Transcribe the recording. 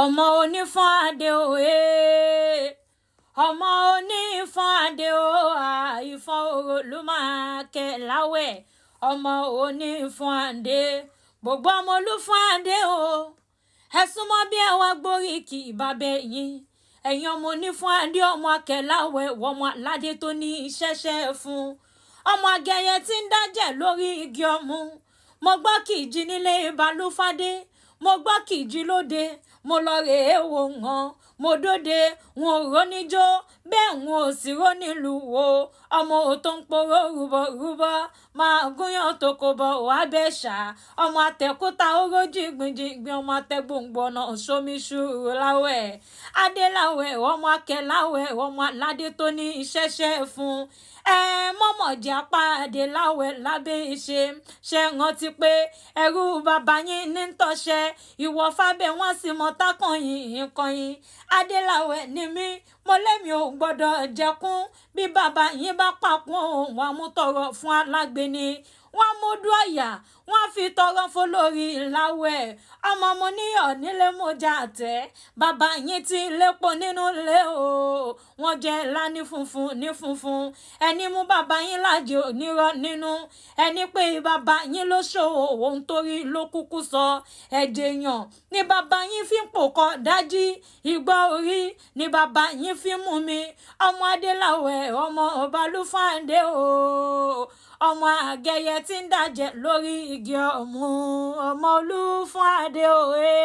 ọmọ onífọ́n adé òye ọmọ onífọ́n adé o ìfọ́n orò ló máa kẹ́ láwẹ̀ ọmọ onífọ́n adé gbogbo ọmọ olúfọ́n adé o ẹ súnmọ́ bí ẹ wá gbórí kì í bá bẹ yín ẹ̀yin ọmọ onífọ́n adé ọmọ akẹ́láwẹ̀ wọ́mọ aládé tó ní ìṣẹ̀ṣẹ̀ fún ọmọ agẹyẹ tí ń dájẹ́ lórí igi ọmú mo gbọ́ kì í jí nílé balúfádé mo gbọ́ kì í jí lóde mo lọ rèé wò wọ́n mo dóde wọn ò róníjó bẹ́ẹ̀ wọn ò sì rónílùú wo ọmọ tó ń poró rúbọ máa gúnyàn tó kò bọ̀ wá bẹ́ẹ̀ ṣá ọmọ àtẹ̀kúta orójì gbìngbìn ọmọ àtẹ̀gbòǹgbọ̀nà sómiṣù láwẹ̀ adéláwẹ̀ ọmọ akẹ́láwẹ̀ ọmọ aládé tó ní ìṣẹ̀ṣẹ̀ fún mọ́mọ̀jì apáàdé láwẹ̀ lábẹ́ ìṣe ṣe rántí pé ẹrú bàbá yín ní tọ́ṣẹ́ ìwọ fábẹ́ wọn sì mọ tákànyìn ìkànnì adéláwẹ̀ ni mí mo lẹ́mi ò gbọ́dọ̀ jẹkún bí bàbá yín bá pàkún òun àmútọrọ fún alágbèéní wọ́n mú dún àyà wọ́n fi tọrọ fọlórí láwẹ̀ ọmọ mo níyọ̀ nílé mojà tẹ́ bàbá yín ti lépo nínú ilé o wọ́n jẹ́ ńlá ní funfun ẹni mú bàbá yín lájẹ onírọ́ nínú ẹni pé bàbá yín ló ṣòwò òun torí ló kúkú sọ ẹ̀jẹ̀ yàn ní bàbá yín fi ń pòkọ dájí ìgbà orí ní bàbá yín fi mú mi ọmọ adéláwẹ̀ ọmọ ọbalúfáàndé o ọmọ àgẹyẹ tí ń dájẹ́ lórí igi ọmú ọmọ olúfọ́n adé òye.